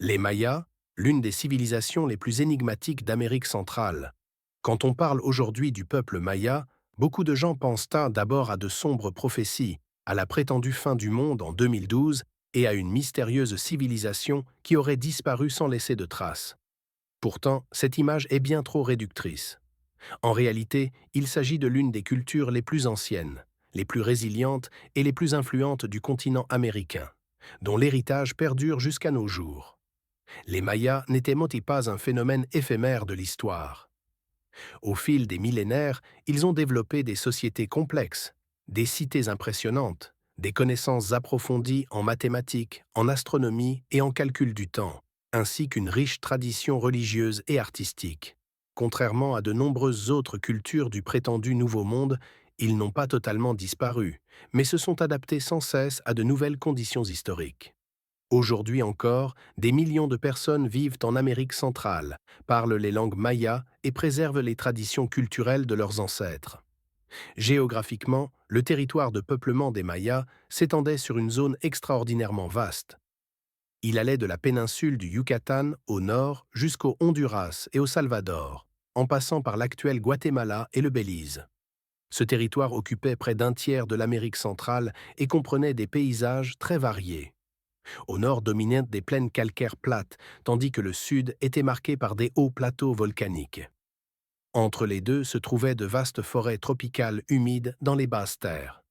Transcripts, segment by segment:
Les Mayas, l'une des civilisations les plus énigmatiques d'Amérique centrale. Quand on parle aujourd'hui du peuple maya, beaucoup de gens pensent d'abord à de sombres prophéties, à la prétendue fin du monde en 2012 et à une mystérieuse civilisation qui aurait disparu sans laisser de traces. Pourtant, cette image est bien trop réductrice. En réalité, il s'agit de l'une des cultures les plus anciennes, les plus résilientes et les plus influentes du continent américain, dont l'héritage perdure jusqu'à nos jours. Les Mayas n'étaient pas un phénomène éphémère de l'histoire. Au fil des millénaires, ils ont développé des sociétés complexes, des cités impressionnantes, des connaissances approfondies en mathématiques, en astronomie et en calcul du temps, ainsi qu'une riche tradition religieuse et artistique. Contrairement à de nombreuses autres cultures du prétendu Nouveau Monde, ils n'ont pas totalement disparu, mais se sont adaptés sans cesse à de nouvelles conditions historiques. Aujourd'hui encore, des millions de personnes vivent en Amérique centrale, parlent les langues mayas et préservent les traditions culturelles de leurs ancêtres. Géographiquement, le territoire de peuplement des Mayas s'étendait sur une zone extraordinairement vaste. Il allait de la péninsule du Yucatan au nord jusqu'au Honduras et au Salvador, en passant par l'actuel Guatemala et le Belize. Ce territoire occupait près d'un tiers de l'Amérique centrale et comprenait des paysages très variés. Au nord dominaient des plaines calcaires plates, tandis que le sud était marqué par des hauts plateaux volcaniques. Entre les deux se trouvaient de vastes forêts tropicales humides dans les basses terres.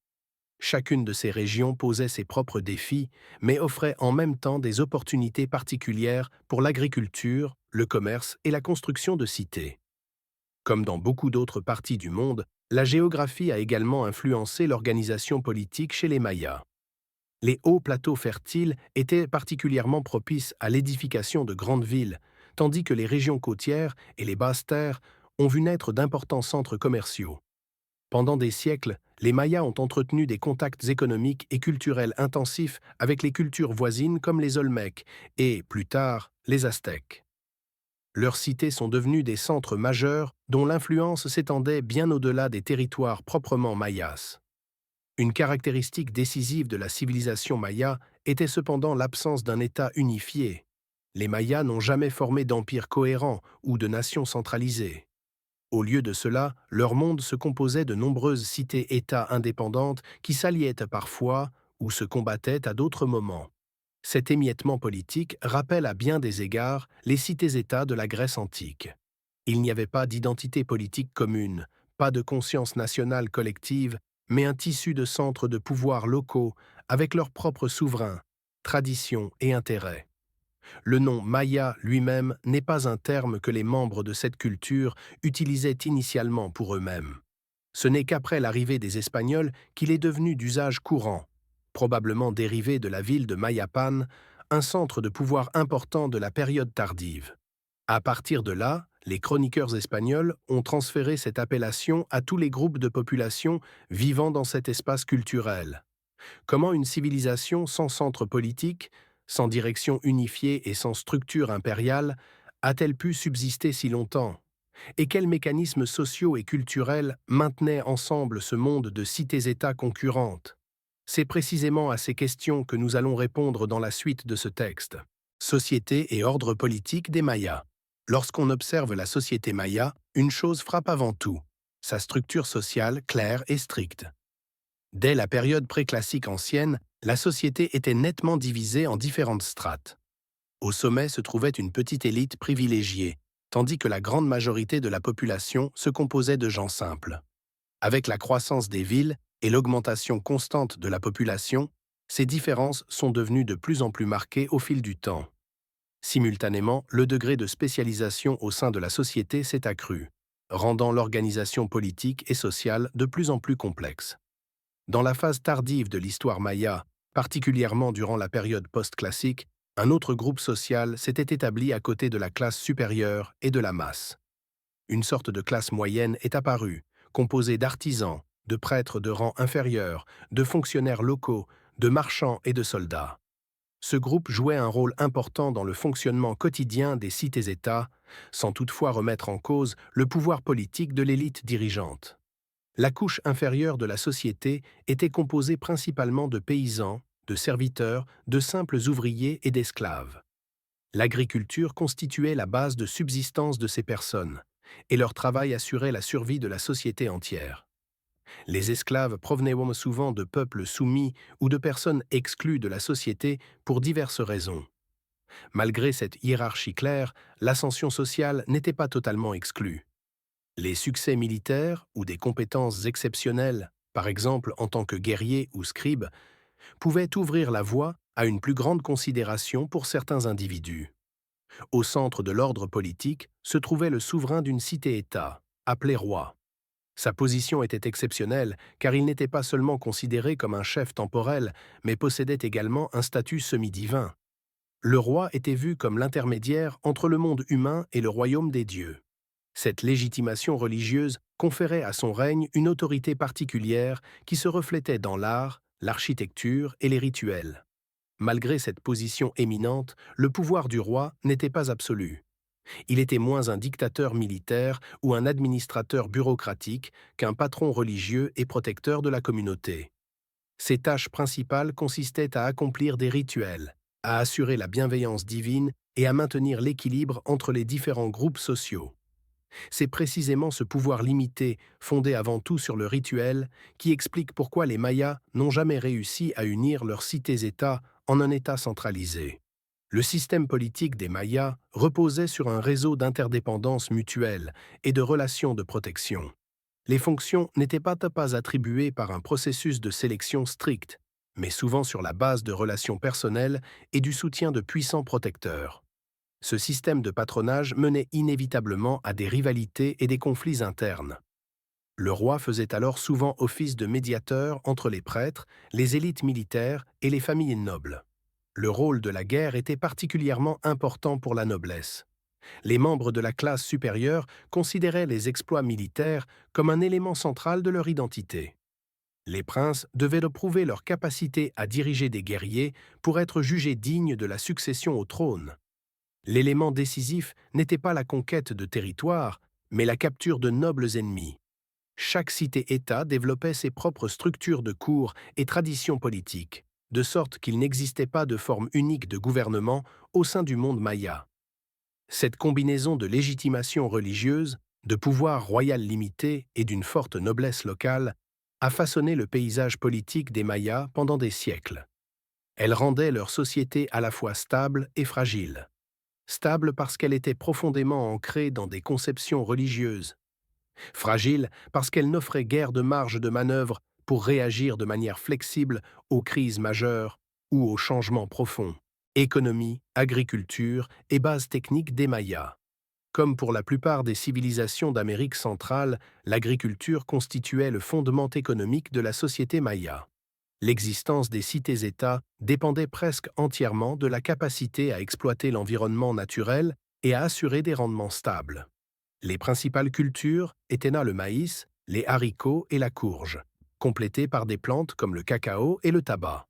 Chacune de ces régions posait ses propres défis, mais offrait en même temps des opportunités particulières pour l'agriculture, le commerce et la construction de cités. Comme dans beaucoup d'autres parties du monde, la géographie a également influencé l'organisation politique chez les Mayas. Les hauts plateaux fertiles étaient particulièrement propices à l'édification de grandes villes, tandis que les régions côtières et les basses terres ont vu naître d'importants centres commerciaux. Pendant des siècles, les Mayas ont entretenu des contacts économiques et culturels intensifs avec les cultures voisines comme les Olmèques et, plus tard, les Aztèques. Leurs cités sont devenues des centres majeurs dont l'influence s'étendait bien au-delà des territoires proprement mayas. Une caractéristique décisive de la civilisation maya était cependant l'absence d'un État unifié. Les Mayas n'ont jamais formé d'empire cohérent ou de nation centralisée. Au lieu de cela, leur monde se composait de nombreuses cités-États indépendantes qui s'alliaient parfois ou se combattaient à d'autres moments. Cet émiettement politique rappelle à bien des égards les cités-États de la Grèce antique. Il n'y avait pas d'identité politique commune, pas de conscience nationale collective, mais un tissu de centres de pouvoir locaux avec leurs propres souverains, traditions et intérêts. Le nom Maya lui-même n'est pas un terme que les membres de cette culture utilisaient initialement pour eux-mêmes. Ce n'est qu'après l'arrivée des Espagnols qu'il est devenu d'usage courant, probablement dérivé de la ville de Mayapan, un centre de pouvoir important de la période tardive. À partir de là, les chroniqueurs espagnols ont transféré cette appellation à tous les groupes de population vivant dans cet espace culturel. Comment une civilisation sans centre politique, sans direction unifiée et sans structure impériale, a-t-elle pu subsister si longtemps? Et quels mécanismes sociaux et culturels maintenaient ensemble ce monde de cités-États concurrentes? C'est précisément à ces questions que nous allons répondre dans la suite de ce texte. Société et ordre politique des Mayas. Lorsqu'on observe la société maya, une chose frappe avant tout, sa structure sociale claire et stricte. Dès la période préclassique ancienne, la société était nettement divisée en différentes strates. Au sommet se trouvait une petite élite privilégiée, tandis que la grande majorité de la population se composait de gens simples. Avec la croissance des villes et l'augmentation constante de la population, ces différences sont devenues de plus en plus marquées au fil du temps. Simultanément, le degré de spécialisation au sein de la société s'est accru, rendant l'organisation politique et sociale de plus en plus complexe. Dans la phase tardive de l'histoire maya, particulièrement durant la période post-classique, un autre groupe social s'était établi à côté de la classe supérieure et de la masse. Une sorte de classe moyenne est apparue, composée d'artisans, de prêtres de rang inférieur, de fonctionnaires locaux, de marchands et de soldats. Ce groupe jouait un rôle important dans le fonctionnement quotidien des cités-États, sans toutefois remettre en cause le pouvoir politique de l'élite dirigeante. La couche inférieure de la société était composée principalement de paysans, de serviteurs, de simples ouvriers et d'esclaves. L'agriculture constituait la base de subsistance de ces personnes, et leur travail assurait la survie de la société entière. Les esclaves provenaient souvent de peuples soumis ou de personnes exclues de la société pour diverses raisons. Malgré cette hiérarchie claire, l'ascension sociale n'était pas totalement exclue. Les succès militaires ou des compétences exceptionnelles, par exemple en tant que guerrier ou scribe, pouvaient ouvrir la voie à une plus grande considération pour certains individus. Au centre de l'ordre politique se trouvait le souverain d'une cité-État, appelé roi. Sa position était exceptionnelle car il n'était pas seulement considéré comme un chef temporel, mais possédait également un statut semi-divin. Le roi était vu comme l'intermédiaire entre le monde humain et le royaume des dieux. Cette légitimation religieuse conférait à son règne une autorité particulière qui se reflétait dans l'art, l'architecture et les rituels. Malgré cette position éminente, le pouvoir du roi n'était pas absolu. Il était moins un dictateur militaire ou un administrateur bureaucratique qu'un patron religieux et protecteur de la communauté. Ses tâches principales consistaient à accomplir des rituels, à assurer la bienveillance divine et à maintenir l'équilibre entre les différents groupes sociaux. C'est précisément ce pouvoir limité, fondé avant tout sur le rituel, qui explique pourquoi les Mayas n'ont jamais réussi à unir leurs cités-États en un État centralisé. Le système politique des Mayas reposait sur un réseau d'interdépendance mutuelle et de relations de protection. Les fonctions n'étaient pas attribuées par un processus de sélection strict, mais souvent sur la base de relations personnelles et du soutien de puissants protecteurs. Ce système de patronage menait inévitablement à des rivalités et des conflits internes. Le roi faisait alors souvent office de médiateur entre les prêtres, les élites militaires et les familles nobles. Le rôle de la guerre était particulièrement important pour la noblesse. Les membres de la classe supérieure considéraient les exploits militaires comme un élément central de leur identité. Les princes devaient prouver leur capacité à diriger des guerriers pour être jugés dignes de la succession au trône. L'élément décisif n'était pas la conquête de territoires, mais la capture de nobles ennemis. Chaque cité-État développait ses propres structures de cour et traditions politiques, de sorte qu'il n'existait pas de forme unique de gouvernement au sein du monde maya. Cette combinaison de légitimation religieuse, de pouvoir royal limité et d'une forte noblesse locale a façonné le paysage politique des Mayas pendant des siècles. Elle rendait leur société à la fois stable et fragile. Stable parce qu'elle était profondément ancrée dans des conceptions religieuses. Fragile parce qu'elle n'offrait guère de marge de manœuvre pour réagir de manière flexible aux crises majeures ou aux changements profonds. Économie, agriculture et base technique des Mayas. Comme pour la plupart des civilisations d'Amérique centrale, l'agriculture constituait le fondement économique de la société maya. L'existence des cités-États dépendait presque entièrement de la capacité à exploiter l'environnement naturel et à assurer des rendements stables. Les principales cultures étaient le maïs, les haricots et la courge, complétées par des plantes comme le cacao et le tabac.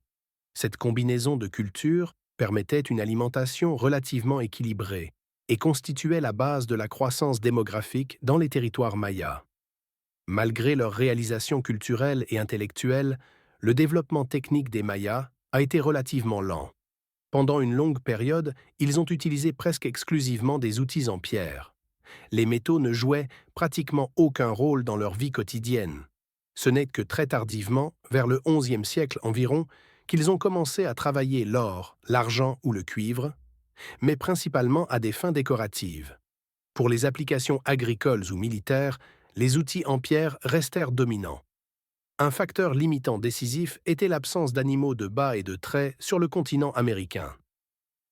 Cette combinaison de cultures permettait une alimentation relativement équilibrée et constituait la base de la croissance démographique dans les territoires mayas. Malgré leurs réalisations culturelles et intellectuelles, le développement technique des Mayas a été relativement lent. Pendant une longue période, ils ont utilisé presque exclusivement des outils en pierre. Les métaux ne jouaient pratiquement aucun rôle dans leur vie quotidienne. Ce n'est que très tardivement, vers le XIe siècle environ, qu'ils ont commencé à travailler l'or, l'argent ou le cuivre, mais principalement à des fins décoratives. Pour les applications agricoles ou militaires, les outils en pierre restèrent dominants. Un facteur limitant décisif était l'absence d'animaux de bât et de trait sur le continent américain.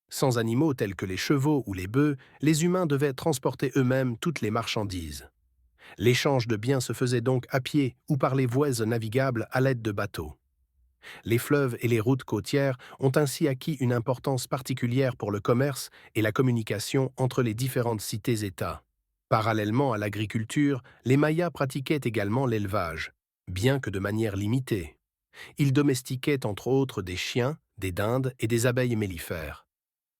Sans animaux tels que les chevaux ou les bœufs, les humains devaient transporter eux-mêmes toutes les marchandises. L'échange de biens se faisait donc à pied ou par les voies navigables à l'aide de bateaux. Les fleuves et les routes côtières ont ainsi acquis une importance particulière pour le commerce et la communication entre les différentes cités-États. Parallèlement à l'agriculture, les Mayas pratiquaient également l'élevage, bien que de manière limitée. Ils domestiquaient entre autres des chiens, des dindes et des abeilles mellifères.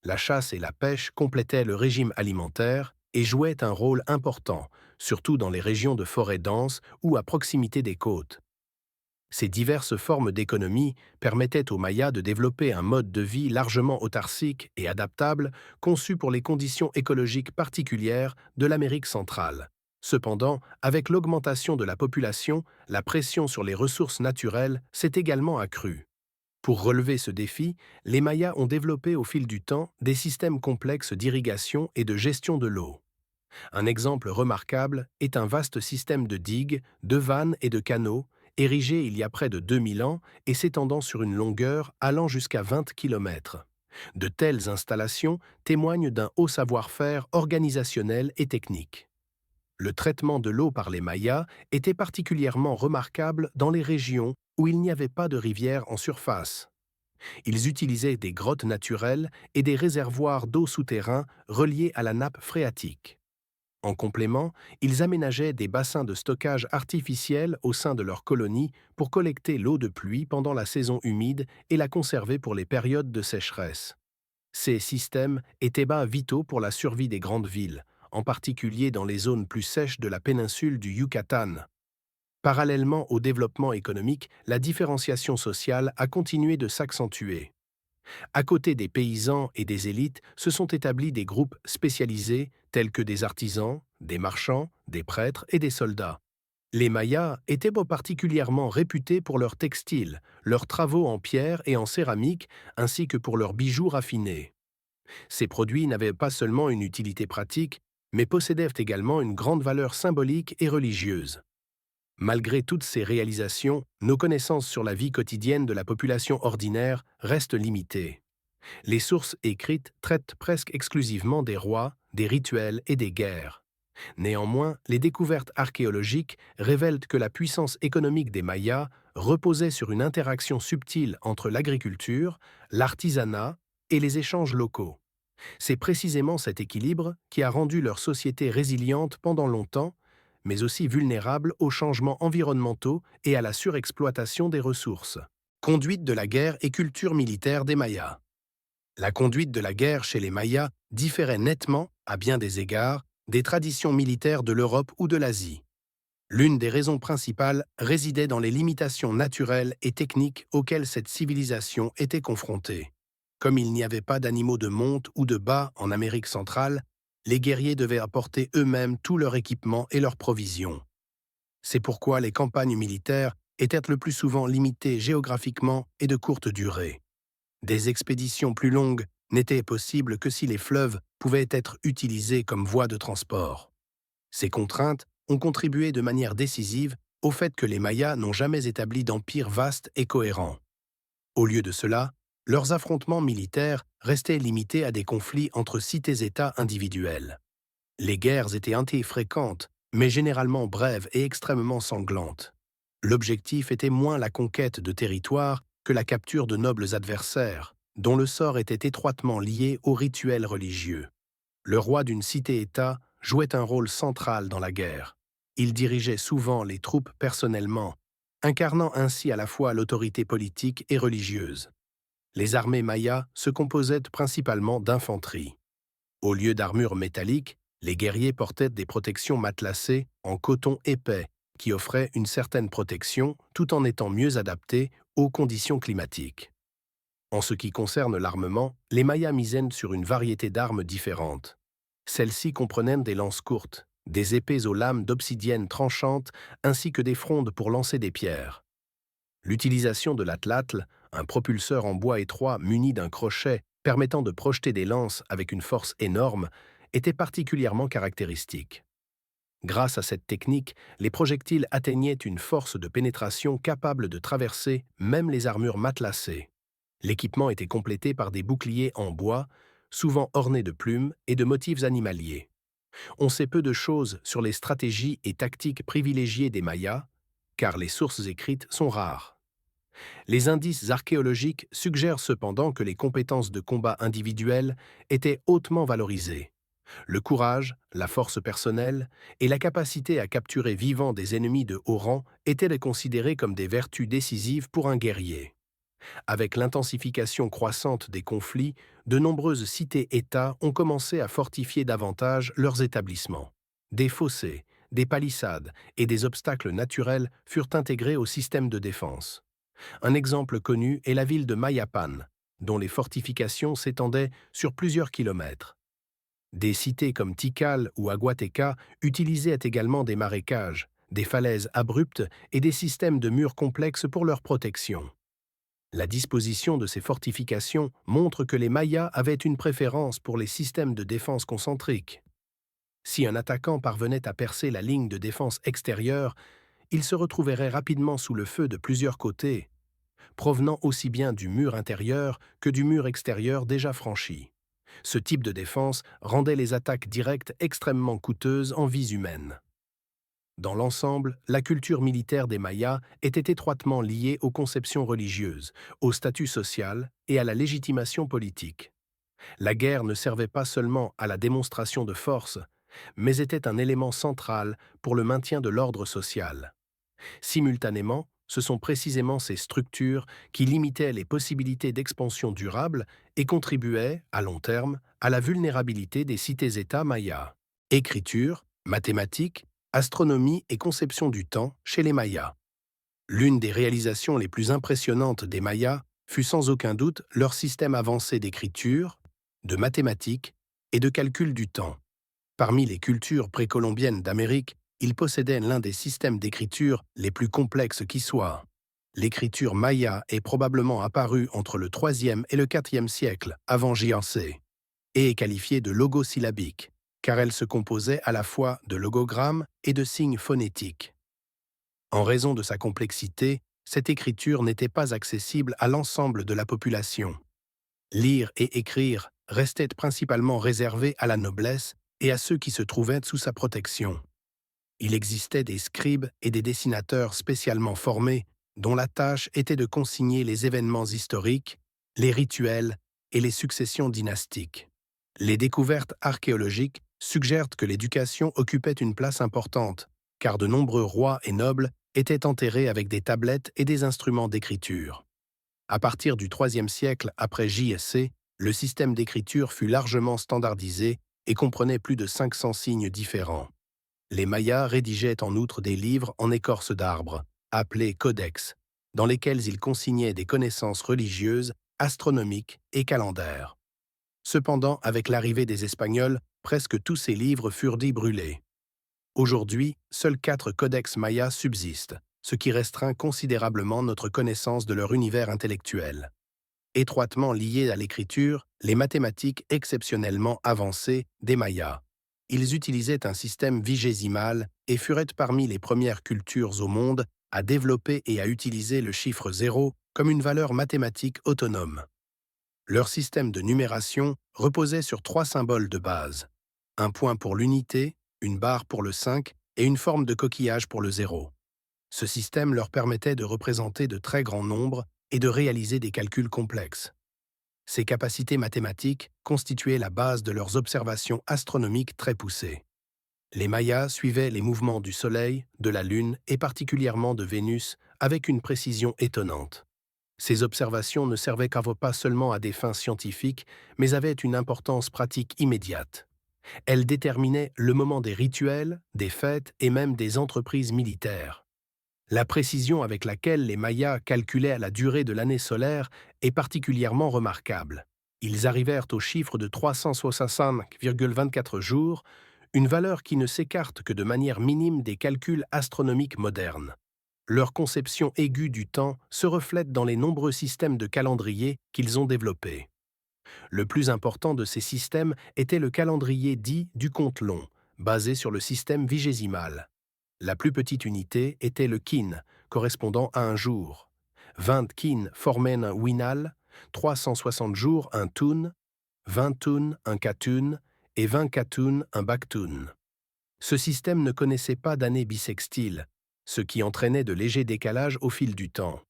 La chasse et la pêche complétaient le régime alimentaire et jouaient un rôle important, surtout dans les régions de forêts denses ou à proximité des côtes. Ces diverses formes d'économie permettaient aux Mayas de développer un mode de vie largement autarcique et adaptable, conçu pour les conditions écologiques particulières de l'Amérique centrale. Cependant, avec l'augmentation de la population, la pression sur les ressources naturelles s'est également accrue. Pour relever ce défi, les Mayas ont développé au fil du temps des systèmes complexes d'irrigation et de gestion de l'eau. Un exemple remarquable est un vaste système de digues, de vannes et de canaux, érigé il y a près de 2000 ans et s'étendant sur une longueur allant jusqu'à 20 km. De telles installations témoignent d'un haut savoir-faire organisationnel et technique. Le traitement de l'eau par les Mayas était particulièrement remarquable dans les régions où il n'y avait pas de rivière en surface. Ils utilisaient des grottes naturelles et des réservoirs d'eau souterrains reliés à la nappe phréatique. En complément, ils aménageaient des bassins de stockage artificiels au sein de leurs colonies pour collecter l'eau de pluie pendant la saison humide et la conserver pour les périodes de sécheresse. Ces systèmes étaient vitaux pour la survie des grandes villes, en particulier dans les zones plus sèches de la péninsule du Yucatan. Parallèlement au développement économique, la différenciation sociale a continué de s'accentuer. À côté des paysans et des élites, se sont établis des groupes spécialisés tels que des artisans, des marchands, des prêtres et des soldats. Les Mayas étaient particulièrement réputés pour leurs textiles, leurs travaux en pierre et en céramique, ainsi que pour leurs bijoux raffinés. Ces produits n'avaient pas seulement une utilité pratique, mais possédaient également une grande valeur symbolique et religieuse. Malgré toutes ces réalisations, nos connaissances sur la vie quotidienne de la population ordinaire restent limitées. Les sources écrites traitent presque exclusivement des rois, des rituels et des guerres. Néanmoins, les découvertes archéologiques révèlent que la puissance économique des Mayas reposait sur une interaction subtile entre l'agriculture, l'artisanat et les échanges locaux. C'est précisément cet équilibre qui a rendu leur société résiliente pendant longtemps, mais aussi vulnérable aux changements environnementaux et à la surexploitation des ressources. Conduite de la guerre et culture militaire des Mayas. La conduite de la guerre chez les Mayas différait nettement, à bien des égards, des traditions militaires de l'Europe ou de l'Asie. L'une des raisons principales résidait dans les limitations naturelles et techniques auxquelles cette civilisation était confrontée. Comme il n'y avait pas d'animaux de monte ou de bas en Amérique centrale, les guerriers devaient apporter eux-mêmes tout leur équipement et leurs provisions. C'est pourquoi les campagnes militaires étaient le plus souvent limitées géographiquement et de courte durée. Des expéditions plus longues n'étaient possibles que si les fleuves pouvaient être utilisés comme voies de transport. Ces contraintes ont contribué de manière décisive au fait que les Mayas n'ont jamais établi d'empire vaste et cohérent. Au lieu de cela, leurs affrontements militaires restaient limités à des conflits entre cités-États individuels. Les guerres étaient fréquentes, mais généralement brèves et extrêmement sanglantes. L'objectif était moins la conquête de territoires que la capture de nobles adversaires, dont le sort était étroitement lié aux rituels religieux. Le roi d'une cité-État jouait un rôle central dans la guerre. Il dirigeait souvent les troupes personnellement, incarnant ainsi à la fois l'autorité politique et religieuse. Les armées mayas se composaient principalement d'infanterie. Au lieu d'armures métalliques, les guerriers portaient des protections matelassées en coton épais, qui offraient une certaine protection tout en étant mieux adaptés aux conditions climatiques. En ce qui concerne l'armement, les Mayas misaient sur une variété d'armes différentes. Celles-ci comprenaient des lances courtes, des épées aux lames d'obsidienne tranchantes ainsi que des frondes pour lancer des pierres. L'utilisation de l'atlatl, un propulseur en bois étroit muni d'un crochet permettant de projeter des lances avec une force énorme, était particulièrement caractéristique. Grâce à cette technique, les projectiles atteignaient une force de pénétration capable de traverser même les armures matelassées. L'équipement était complété par des boucliers en bois, souvent ornés de plumes et de motifs animaliers. On sait peu de choses sur les stratégies et tactiques privilégiées des Mayas, car les sources écrites sont rares. Les indices archéologiques suggèrent cependant que les compétences de combat individuelles étaient hautement valorisées. Le courage, la force personnelle et la capacité à capturer vivants des ennemis de haut rang étaient considérés comme des vertus décisives pour un guerrier. Avec l'intensification croissante des conflits, de nombreuses cités-États ont commencé à fortifier davantage leurs établissements. Des fossés, des palissades et des obstacles naturels furent intégrés au système de défense. Un exemple connu est la ville de Mayapan, dont les fortifications s'étendaient sur plusieurs kilomètres. Des cités comme Tikal ou Aguateca utilisaient également des marécages, des falaises abruptes et des systèmes de murs complexes pour leur protection. La disposition de ces fortifications montre que les Mayas avaient une préférence pour les systèmes de défense concentriques. Si un attaquant parvenait à percer la ligne de défense extérieure, il se retrouverait rapidement sous le feu de plusieurs côtés, provenant aussi bien du mur intérieur que du mur extérieur déjà franchi. Ce type de défense rendait les attaques directes extrêmement coûteuses en vies humaines. Dans l'ensemble, la culture militaire des Mayas était étroitement liée aux conceptions religieuses, au statut social et à la légitimation politique. La guerre ne servait pas seulement à la démonstration de force, mais était un élément central pour le maintien de l'ordre social. Simultanément, ce sont précisément ces structures qui limitaient les possibilités d'expansion durable et contribuaient, à long terme, à la vulnérabilité des cités-États mayas. Écriture, mathématiques, astronomie et conception du temps chez les Mayas. L'une des réalisations les plus impressionnantes des Mayas fut sans aucun doute leur système avancé d'écriture, de mathématiques et de calcul du temps. Parmi les cultures précolombiennes d'Amérique, ils possédaient l'un des systèmes d'écriture les plus complexes qui soient. L'écriture maya est probablement apparue entre le IIIe et le IVe siècle avant JC et est qualifiée de logosyllabique, car elle se composait à la fois de logogrammes et de signes phonétiques. En raison de sa complexité, cette écriture n'était pas accessible à l'ensemble de la population. Lire et écrire restait principalement réservé à la noblesse et à ceux qui se trouvaient sous sa protection. Il existait des scribes et des dessinateurs spécialement formés, dont la tâche était de consigner les événements historiques, les rituels et les successions dynastiques. Les découvertes archéologiques suggèrent que l'éducation occupait une place importante, car de nombreux rois et nobles étaient enterrés avec des tablettes et des instruments d'écriture. À partir du IIIe siècle après JC, le système d'écriture fut largement standardisé et comprenait plus de 500 signes différents. Les Mayas rédigeaient en outre des livres en écorce d'arbre, appelés codex, dans lesquels ils consignaient des connaissances religieuses, astronomiques et calendaires. Cependant, avec l'arrivée des Espagnols, presque tous ces livres furent dits brûlés. Aujourd'hui, seuls 4 codex mayas subsistent, ce qui restreint considérablement notre connaissance de leur univers intellectuel. Étroitement liés à l'écriture, les mathématiques exceptionnellement avancées des Mayas. Ils utilisaient un système vigésimal et furent parmi les premières cultures au monde à développer et à utiliser le chiffre 0 comme une valeur mathématique autonome. Leur système de numération reposait sur 3 symboles de base. Un point pour l'unité, une barre pour le 5 et une forme de coquillage pour le 0. Ce système leur permettait de représenter de très grands nombres et de réaliser des calculs complexes. Ces capacités mathématiques constituaient la base de leurs observations astronomiques très poussées. Les Mayas suivaient les mouvements du Soleil, de la Lune et particulièrement de Vénus avec une précision étonnante. Ces observations ne servaient pas seulement à des fins scientifiques, mais avaient une importance pratique immédiate. Elles déterminaient le moment des rituels, des fêtes et même des entreprises militaires. La précision avec laquelle les Mayas calculaient la durée de l'année solaire est particulièrement remarquable. Ils arrivèrent au chiffre de 365,24 jours, une valeur qui ne s'écarte que de manière minime des calculs astronomiques modernes. Leur conception aiguë du temps se reflète dans les nombreux systèmes de calendrier qu'ils ont développés. Le plus important de ces systèmes était le calendrier dit du compte long, basé sur le système vigésimal. La plus petite unité était le kin, correspondant à un jour. 20 kin formaient un winal, 360 jours un tun, 20 tun un katun et 20 katun un baktun. Ce système ne connaissait pas d'année bissextile, ce qui entraînait de légers décalages au fil du temps.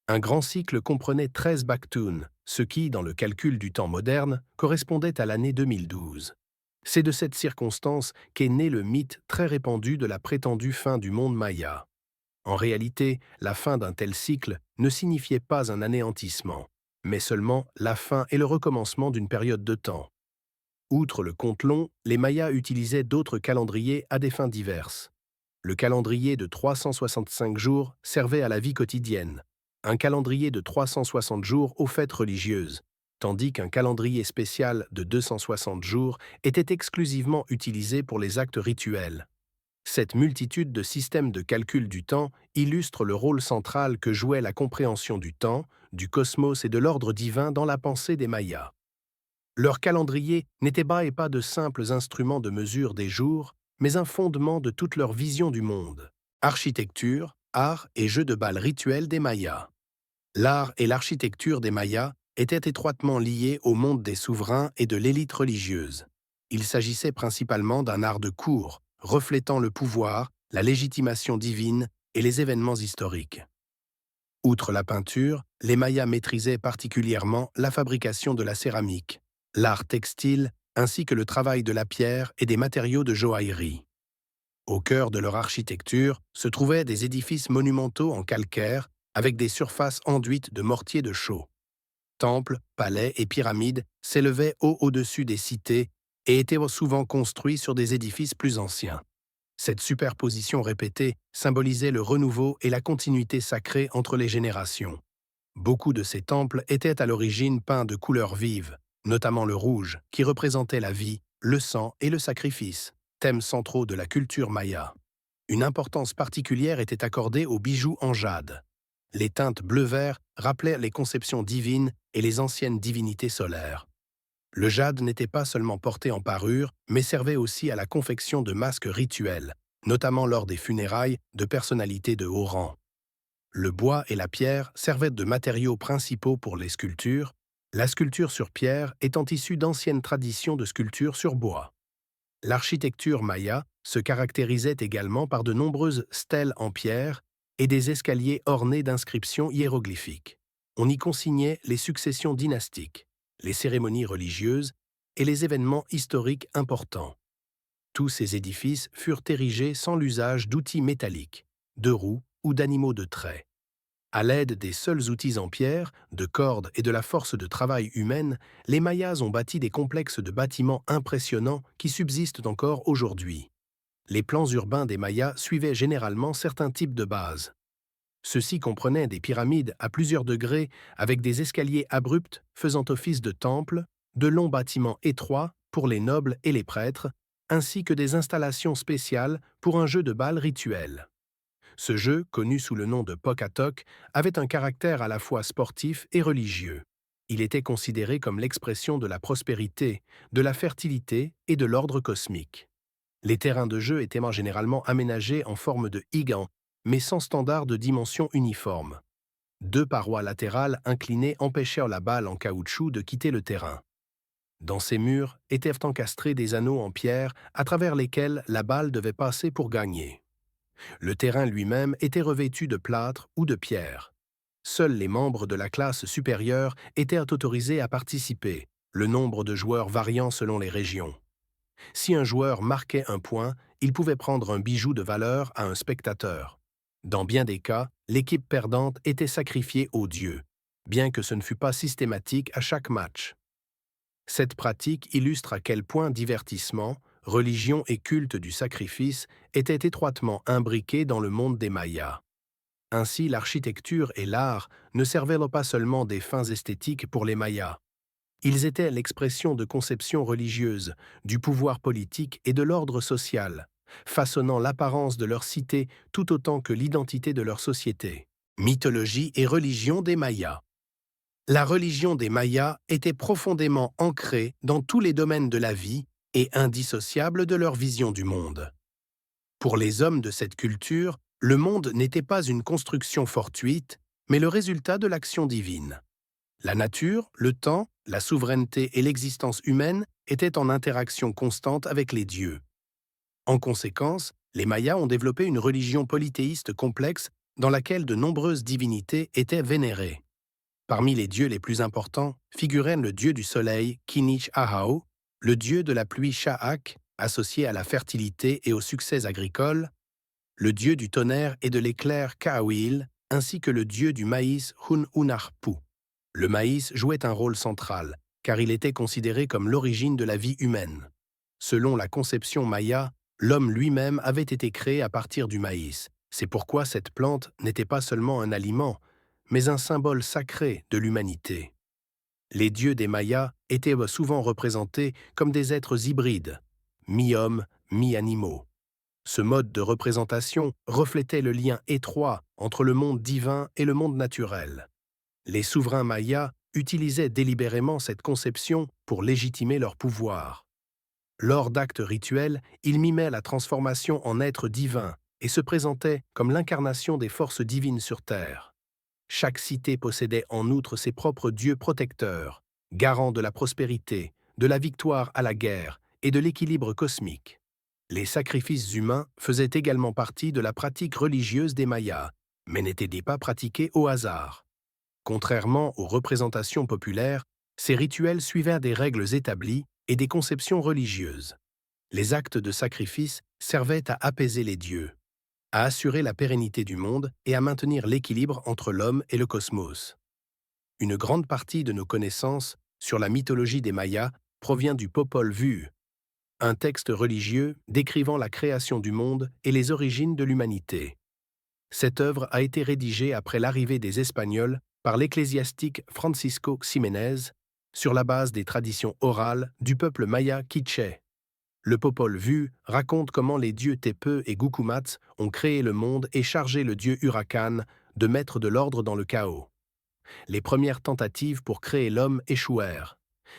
Un grand cycle comprenait 13 baktuns, ce qui, dans le calcul du temps moderne, correspondait à l'année 2012. C'est de cette circonstance qu'est né le mythe très répandu de la prétendue fin du monde maya. En réalité, la fin d'un tel cycle ne signifiait pas un anéantissement, mais seulement la fin et le recommencement d'une période de temps. Outre le compte long, les Mayas utilisaient d'autres calendriers à des fins diverses. Le calendrier de 365 jours servait à la vie quotidienne, un calendrier de 360 jours aux fêtes religieuses, tandis qu'un calendrier spécial de 260 jours était exclusivement utilisé pour les actes rituels. Cette multitude de systèmes de calcul du temps illustre le rôle central que jouait la compréhension du temps, du cosmos et de l'ordre divin dans la pensée des Mayas. Leur calendrier n'était pas de simples instruments de mesure des jours, mais un fondement de toute leur vision du monde. Architecture, art et jeux de bal rituels des Mayas. L'art et l'architecture des Mayas étaient étroitement liés au monde des souverains et de l'élite religieuse. Il s'agissait principalement d'un art de cour, reflétant le pouvoir, la légitimation divine et les événements historiques. Outre la peinture, les Mayas maîtrisaient particulièrement la fabrication de la céramique, l'art textile ainsi que le travail de la pierre et des matériaux de joaillerie. Au cœur de leur architecture se trouvaient des édifices monumentaux en calcaire avec des surfaces enduites de mortier de chaux. Temples, palais et pyramides s'élevaient haut au-dessus des cités et étaient souvent construits sur des édifices plus anciens. Cette superposition répétée symbolisait le renouveau et la continuité sacrée entre les générations. Beaucoup de ces temples étaient à l'origine peints de couleurs vives, notamment le rouge, qui représentait la vie, le sang et le sacrifice, thèmes centraux de la culture maya. Une importance particulière était accordée aux bijoux en jade. Les teintes bleu-vert rappelaient les conceptions divines et les anciennes divinités solaires. Le jade n'était pas seulement porté en parure, mais servait aussi à la confection de masques rituels, notamment lors des funérailles de personnalités de haut rang. Le bois et la pierre servaient de matériaux principaux pour les sculptures, la sculpture sur pierre étant issue d'anciennes traditions de sculpture sur bois. L'architecture maya se caractérisait également par de nombreuses stèles en pierre et des escaliers ornés d'inscriptions hiéroglyphiques. On y consignait les successions dynastiques, les cérémonies religieuses et les événements historiques importants. Tous ces édifices furent érigés sans l'usage d'outils métalliques, de roues ou d'animaux de trait. À l'aide des seuls outils en pierre, de cordes et de la force de travail humaine, les Mayas ont bâti des complexes de bâtiments impressionnants qui subsistent encore aujourd'hui. Les plans urbains des Mayas suivaient généralement certains types de bases. Ceux-ci comprenaient des pyramides à plusieurs degrés avec des escaliers abrupts faisant office de temples, de longs bâtiments étroits pour les nobles et les prêtres, ainsi que des installations spéciales pour un jeu de bal rituel. Ce jeu, connu sous le nom de Pocatoc, avait un caractère à la fois sportif et religieux. Il était considéré comme l'expression de la prospérité, de la fertilité et de l'ordre cosmique. Les terrains de jeu étaient généralement aménagés en forme de higan, mais sans standard de dimension uniforme. Deux parois latérales inclinées empêchèrent la balle en caoutchouc de quitter le terrain. Dans ces murs étaient encastrés des anneaux en pierre à travers lesquels la balle devait passer pour gagner. Le terrain lui-même était revêtu de plâtre ou de pierre. Seuls les membres de la classe supérieure étaient autorisés à participer, le nombre de joueurs variant selon les régions. Si un joueur marquait un point, il pouvait prendre un bijou de valeur à un spectateur. Dans bien des cas, l'équipe perdante était sacrifiée aux dieux, bien que ce ne fût pas systématique à chaque match. Cette pratique illustre à quel point divertissement, religion et culte du sacrifice étaient étroitement imbriqués dans le monde des Mayas. Ainsi, l'architecture et l'art ne servaient pas seulement des fins esthétiques pour les Mayas. Ils étaient l'expression de conceptions religieuses, du pouvoir politique et de l'ordre social, façonnant l'apparence de leur cité tout autant que l'identité de leur société. Mythologie et religion des Mayas. La religion des Mayas était profondément ancrée dans tous les domaines de la vie et indissociable de leur vision du monde. Pour les hommes de cette culture, le monde n'était pas une construction fortuite, mais le résultat de l'action divine. La nature, le temps, la souveraineté et l'existence humaine étaient en interaction constante avec les dieux. En conséquence, les Mayas ont développé une religion polythéiste complexe dans laquelle de nombreuses divinités étaient vénérées. Parmi les dieux les plus importants figuraient le dieu du soleil, Kinich Ahau, le dieu de la pluie Sha'ak, associé à la fertilité et aux succès agricoles, le dieu du tonnerre et de l'éclair Ka'awil, ainsi que le dieu du maïs Hun'unarpu. Le maïs jouait un rôle central, car il était considéré comme l'origine de la vie humaine. Selon la conception maya, L'homme lui-même avait été créé à partir du maïs. C'est pourquoi cette plante n'était pas seulement un aliment, mais un symbole sacré de l'humanité. Les dieux des Mayas étaient souvent représentés comme des êtres hybrides, mi-hommes, mi-animaux. Ce mode de représentation reflétait le lien étroit entre le monde divin et le monde naturel. Les souverains mayas utilisaient délibérément cette conception pour légitimer leur pouvoir. Lors d'actes rituels, ils mimaient la transformation en êtres divins et se présentaient comme l'incarnation des forces divines sur Terre. Chaque cité possédait en outre ses propres dieux protecteurs, garants de la prospérité, de la victoire à la guerre et de l'équilibre cosmique. Les sacrifices humains faisaient également partie de la pratique religieuse des Mayas, mais n'étaient pas pratiqués au hasard. Contrairement aux représentations populaires, ces rituels suivaient des règles établies et des conceptions religieuses. Les actes de sacrifice servaient à apaiser les dieux, à assurer la pérennité du monde et à maintenir l'équilibre entre l'homme et le cosmos. Une grande partie de nos connaissances sur la mythologie des Mayas provient du Popol Vuh, un texte religieux décrivant la création du monde et les origines de l'humanité. Cette œuvre a été rédigée après l'arrivée des Espagnols par l'ecclésiastique Francisco Ximénez sur la base des traditions orales du peuple maya quiché. Le Popol Vuh raconte comment les dieux Tepe et Gucumatz ont créé le monde et chargé le dieu Huracan de mettre de l'ordre dans le chaos. Les premières tentatives pour créer l'homme échouèrent.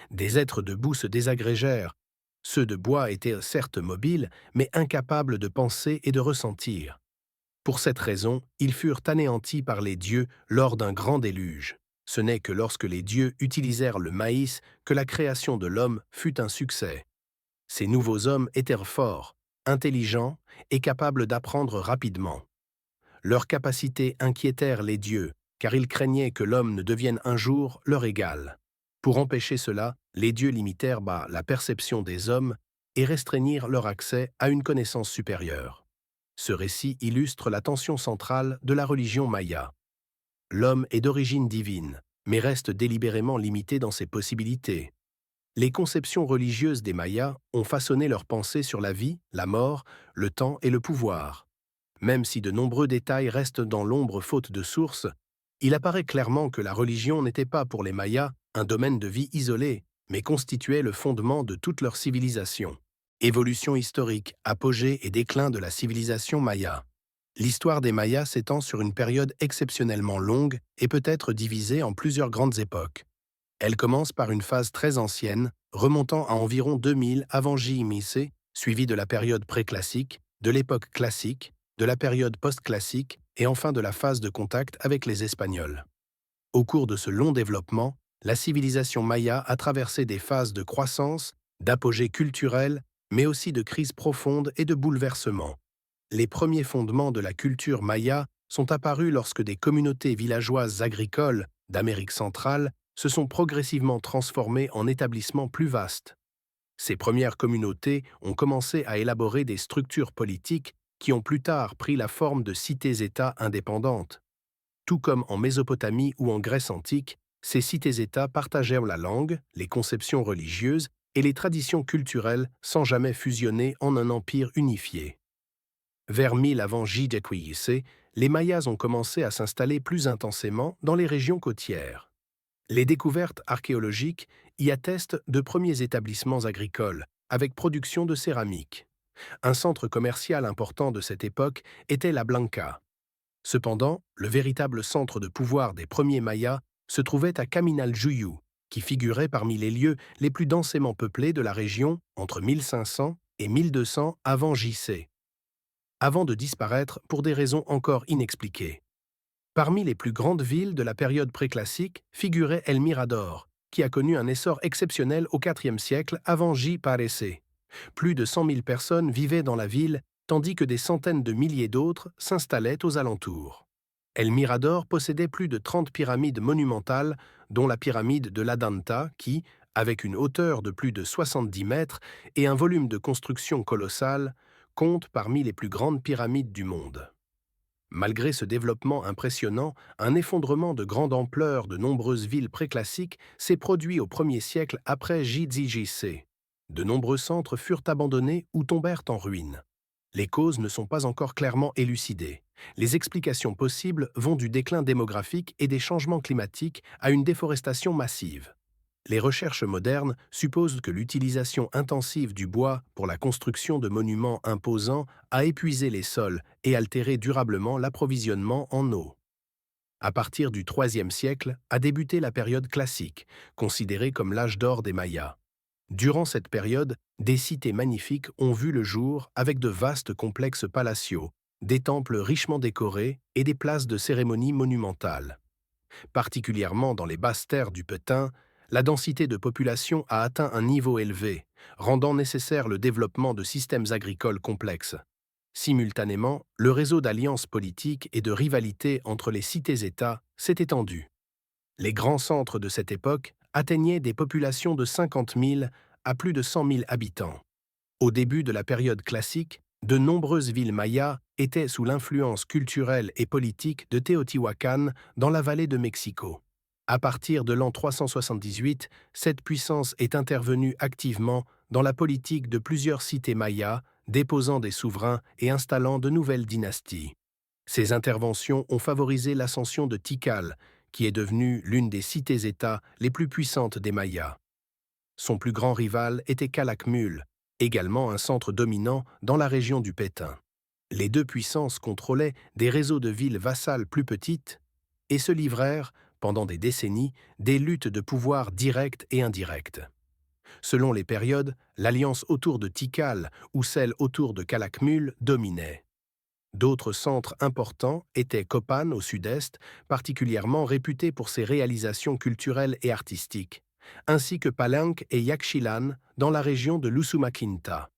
Des êtres de boue se désagrégèrent. Ceux de bois étaient certes mobiles, mais incapables de penser et de ressentir. Pour cette raison, ils furent anéantis par les dieux lors d'un grand déluge. Ce n'est que lorsque les dieux utilisèrent le maïs que la création de l'homme fut un succès. Ces nouveaux hommes étaient forts, intelligents et capables d'apprendre rapidement. Leurs capacités inquiétèrent les dieux, car ils craignaient que l'homme ne devienne un jour leur égal. Pour empêcher cela, les dieux limitèrent la perception des hommes et restreignirent leur accès à une connaissance supérieure. Ce récit illustre la tension centrale de la religion maya. L'homme est d'origine divine, mais reste délibérément limité dans ses possibilités. Les conceptions religieuses des Mayas ont façonné leurs pensées sur la vie, la mort, le temps et le pouvoir. Même si de nombreux détails restent dans l'ombre faute de sources, il apparaît clairement que la religion n'était pas pour les Mayas un domaine de vie isolé, mais constituait le fondement de toute leur civilisation. Évolution historique, apogée et déclin de la civilisation maya. L'histoire des Mayas s'étend sur une période exceptionnellement longue et peut être divisée en plusieurs grandes époques. Elle commence par une phase très ancienne, remontant à environ 2000 avant JMIC, suivie de la période préclassique, de l'époque classique, de la période post-classique et enfin de la phase de contact avec les Espagnols. Au cours de ce long développement, la civilisation maya a traversé des phases de croissance, d'apogée culturelle, mais aussi de crise profonde et de bouleversement. Les premiers fondements de la culture maya sont apparus lorsque des communautés villageoises agricoles d'Amérique centrale se sont progressivement transformées en établissements plus vastes. Ces premières communautés ont commencé à élaborer des structures politiques qui ont plus tard pris la forme de cités-États indépendantes. Tout comme en Mésopotamie ou en Grèce antique, ces cités-États partageaient la langue, les conceptions religieuses et les traditions culturelles sans jamais fusionner en un empire unifié. Vers 1000 avant JDQIC, les Mayas ont commencé à s'installer plus intensément dans les régions côtières. Les découvertes archéologiques y attestent de premiers établissements agricoles, avec production de céramique. Un centre commercial important de cette époque était la Blanca. Cependant, le véritable centre de pouvoir des premiers Mayas se trouvait à Caminaljuyu, qui figurait parmi les lieux les plus densément peuplés de la région entre 1500 et 1200 avant JC, avant de disparaître pour des raisons encore inexpliquées. Parmi les plus grandes villes de la période préclassique figurait El Mirador, qui a connu un essor exceptionnel au IVe siècle avant J.P.C. Plus de 100 000 personnes vivaient dans la ville, tandis que des centaines de milliers d'autres s'installaient aux alentours. El Mirador possédait plus de 30 pyramides monumentales, dont la pyramide de l'Adanta qui, avec une hauteur de plus de 70 mètres et un volume de construction colossal, compte parmi les plus grandes pyramides du monde. Malgré ce développement impressionnant, un effondrement de grande ampleur de nombreuses villes préclassiques s'est produit au 1er siècle après JDJC. De nombreux centres furent abandonnés ou tombèrent en ruine. Les causes ne sont pas encore clairement élucidées. Les explications possibles vont du déclin démographique et des changements climatiques à une déforestation massive. Les recherches modernes supposent que l'utilisation intensive du bois pour la construction de monuments imposants a épuisé les sols et altéré durablement l'approvisionnement en eau. À partir du IIIe siècle a débuté la période classique, considérée comme l'âge d'or des Mayas. Durant cette période, des cités magnifiques ont vu le jour avec de vastes complexes palatiaux, des temples richement décorés et des places de cérémonies monumentales. Particulièrement dans les basses terres du Petén, la densité de population a atteint un niveau élevé, rendant nécessaire le développement de systèmes agricoles complexes. Simultanément, le réseau d'alliances politiques et de rivalités entre les cités-États s'est étendu. Les grands centres de cette époque atteignaient des populations de 50 000 à plus de 100 000 habitants. Au début de la période classique, de nombreuses villes mayas étaient sous l'influence culturelle et politique de Teotihuacan dans la vallée de Mexico. À partir de l'an 378, cette puissance est intervenue activement dans la politique de plusieurs cités mayas, déposant des souverains et installant de nouvelles dynasties. Ces interventions ont favorisé l'ascension de Tikal, qui est devenue l'une des cités-États les plus puissantes des Mayas. Son plus grand rival était Calakmul, également un centre dominant dans la région du Petén. Les deux puissances contrôlaient des réseaux de villes vassales plus petites et se livrèrent, pendant des décennies, des luttes de pouvoir directes et indirectes. Selon les périodes, l'alliance autour de Tikal ou celle autour de Calakmul dominait. D'autres centres importants étaient Copan au sud-est, particulièrement réputé pour ses réalisations culturelles et artistiques, ainsi que Palenque et Yaxchilan dans la région de l'Usumacinta.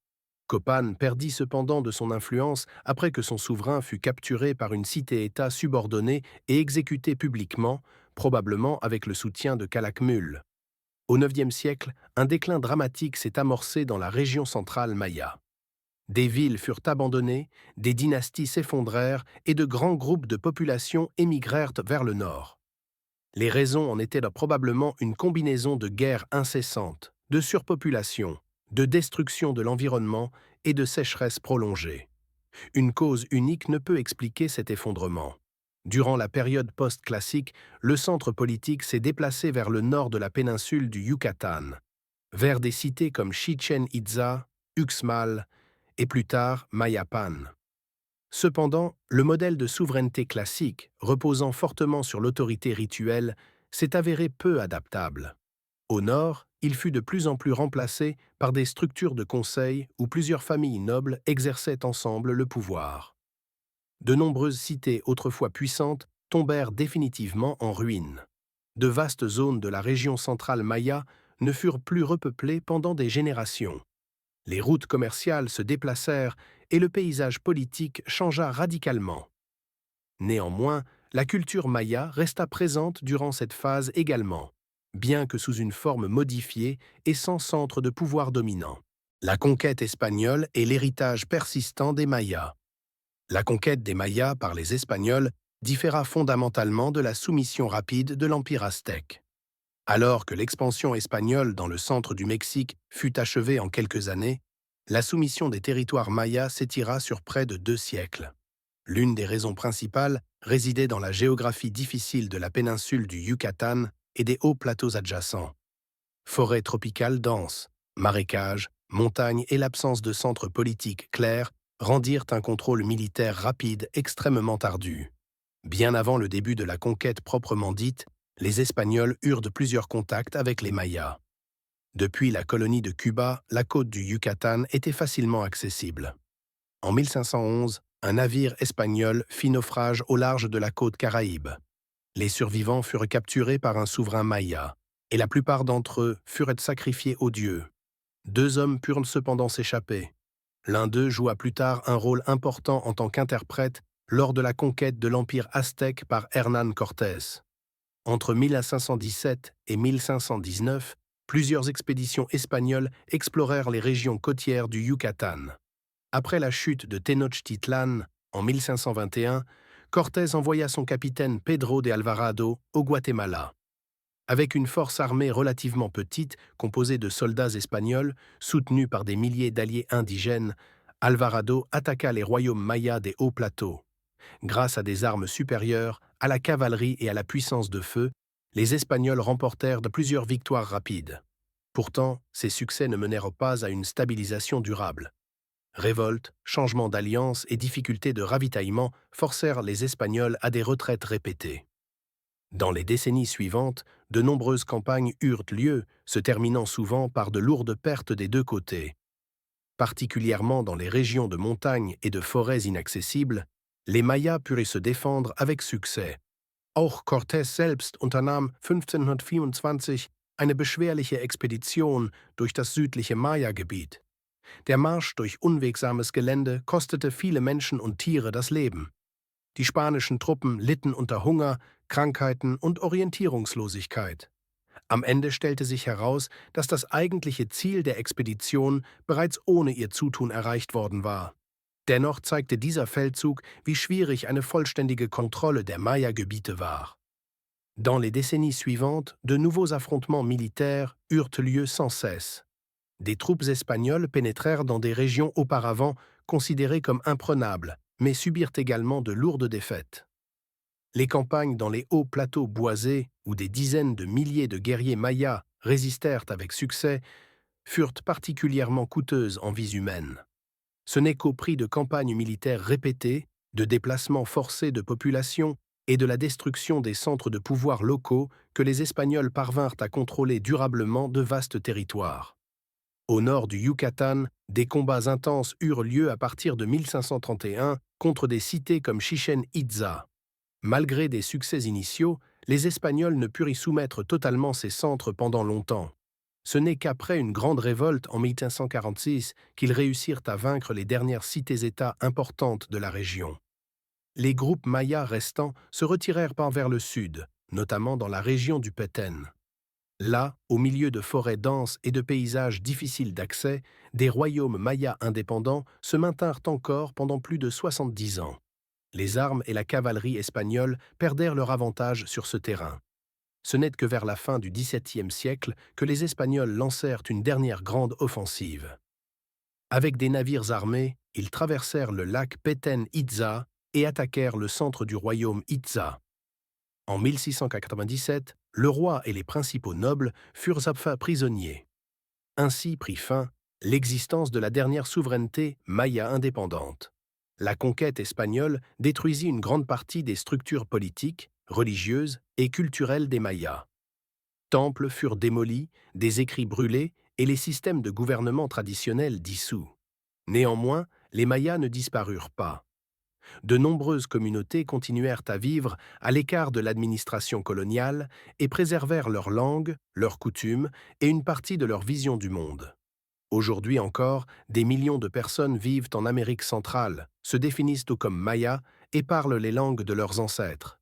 Copan perdit cependant de son influence après que son souverain fut capturé par une cité-État subordonnée et exécuté publiquement, probablement avec le soutien de Calakmul. Au IXe siècle, un déclin dramatique s'est amorcé dans la région centrale maya. Des villes furent abandonnées, des dynasties s'effondrèrent et de grands groupes de population émigrèrent vers le nord. Les raisons en étaient probablement une combinaison de guerres incessantes, de surpopulation, de destruction de l'environnement et de sécheresse prolongée. Une cause unique ne peut expliquer cet effondrement. Durant la période post-classique, le centre politique s'est déplacé vers le nord de la péninsule du Yucatan, vers des cités comme Chichen Itza, Uxmal et plus tard Mayapan. Cependant, le modèle de souveraineté classique, reposant fortement sur l'autorité rituelle, s'est avéré peu adaptable. Au nord, il fut de plus en plus remplacé par des structures de conseil où plusieurs familles nobles exerçaient ensemble le pouvoir. De nombreuses cités autrefois puissantes tombèrent définitivement en ruine. De vastes zones de la région centrale maya ne furent plus repeuplées pendant des générations. Les routes commerciales se déplacèrent et le paysage politique changea radicalement. Néanmoins, la culture maya resta présente durant cette phase également, bien que sous une forme modifiée et sans centre de pouvoir dominant. La conquête espagnole est l'héritage persistant des Mayas. La conquête des Mayas par les Espagnols différa fondamentalement de la soumission rapide de l'Empire aztèque. Alors que l'expansion espagnole dans le centre du Mexique fut achevée en quelques années, la soumission des territoires mayas s'étira sur près de 2 siècles. L'une des raisons principales résidait dans la géographie difficile de la péninsule du Yucatan et des hauts plateaux adjacents. Forêts tropicales denses, marécages, montagnes et l'absence de centre politique clair rendirent un contrôle militaire rapide extrêmement ardu. Bien avant le début de la conquête proprement dite, les Espagnols eurent de plusieurs contacts avec les Mayas. Depuis la colonie de Cuba, la côte du Yucatan était facilement accessible. En 1511, un navire espagnol fit naufrage au large de la côte Caraïbe. Les survivants furent capturés par un souverain maya, et la plupart d'entre eux furent sacrifiés aux dieux. 2 hommes purent cependant s'échapper. L'un d'eux joua plus tard un rôle important en tant qu'interprète lors de la conquête de l'Empire aztèque par Hernán Cortés. Entre 1517 et 1519, plusieurs expéditions espagnoles explorèrent les régions côtières du Yucatan. Après la chute de Tenochtitlan en 1521, Cortés envoya son capitaine Pedro de Alvarado au Guatemala. Avec une force armée relativement petite, composée de soldats espagnols, soutenus par des milliers d'alliés indigènes, Alvarado attaqua les royaumes mayas des hauts plateaux. Grâce à des armes supérieures, à la cavalerie et à la puissance de feu, les Espagnols remportèrent de plusieurs victoires rapides. Pourtant, ces succès ne menèrent pas à une stabilisation durable. Révoltes, changements d'alliance et difficultés de ravitaillement forcèrent les Espagnols à des retraites répétées. Dans les décennies suivantes, de nombreuses campagnes eurent lieu, se terminant souvent par de lourdes pertes des deux côtés. Particulièrement dans les régions de montagnes et de forêts inaccessibles, les Mayas purent se défendre avec succès. Auch Cortés selbst unternahm 1524 eine beschwerliche Expedition durch das südliche Maya-Gebiet. Der Marsch durch unwegsames Gelände kostete viele Menschen und Tiere das Leben. Die spanischen Truppen litten unter Hunger, Krankheiten und Orientierungslosigkeit. Am Ende stellte sich heraus, dass das eigentliche Ziel der Expedition bereits ohne ihr Zutun erreicht worden war. Dennoch zeigte dieser Feldzug, wie schwierig eine vollständige Kontrolle der Maya-Gebiete war. Dans les décennies suivantes, de nouveaux affrontements militaires eurent lieu sans cesse. Des troupes espagnoles pénétrèrent dans des régions auparavant considérées comme imprenables, mais subirent également de lourdes défaites. Les campagnes dans les hauts plateaux boisés, où des dizaines de milliers de guerriers mayas résistèrent avec succès, furent particulièrement coûteuses en vies humaines. Ce n'est qu'au prix de campagnes militaires répétées, de déplacements forcés de population et de la destruction des centres de pouvoir locaux que les Espagnols parvinrent à contrôler durablement de vastes territoires. Au nord du Yucatan, des combats intenses eurent lieu à partir de 1531 contre des cités comme Chichen Itza. Malgré des succès initiaux, les Espagnols ne purent y soumettre totalement ces centres pendant longtemps. Ce n'est qu'après une grande révolte en 1546 qu'ils réussirent à vaincre les dernières cités-États importantes de la région. Les groupes mayas restants se retirèrent par vers le sud, notamment dans la région du Petén. Là, au milieu de forêts denses et de paysages difficiles d'accès, des royaumes mayas indépendants se maintinrent encore pendant plus de 70 ans. Les armes et la cavalerie espagnole perdèrent leur avantage sur ce terrain. Ce n'est que vers la fin du XVIIe siècle que les Espagnols lancèrent une dernière grande offensive. Avec des navires armés, ils traversèrent le lac Petén-Itza et attaquèrent le centre du royaume Itza. En 1697, le roi et les principaux nobles furent faits prisonniers. Ainsi prit fin l'existence de la dernière souveraineté maya indépendante. La conquête espagnole détruisit une grande partie des structures politiques, religieuses et culturelles des Mayas. Temples furent démolis, des écrits brûlés et les systèmes de gouvernement traditionnels dissous. Néanmoins, les Mayas ne disparurent pas. De nombreuses communautés continuèrent à vivre à l'écart de l'administration coloniale et préservèrent leur langue, leurs coutumes et une partie de leur vision du monde. Aujourd'hui encore, des millions de personnes vivent en Amérique centrale, se définissent comme Mayas et parlent les langues de leurs ancêtres.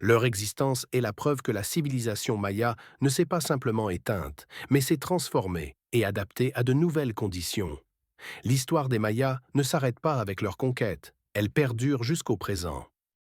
Leur existence est la preuve que la civilisation maya ne s'est pas simplement éteinte, mais s'est transformée et adaptée à de nouvelles conditions. L'histoire des Mayas ne s'arrête pas avec leur conquête, elle perdure jusqu'au présent.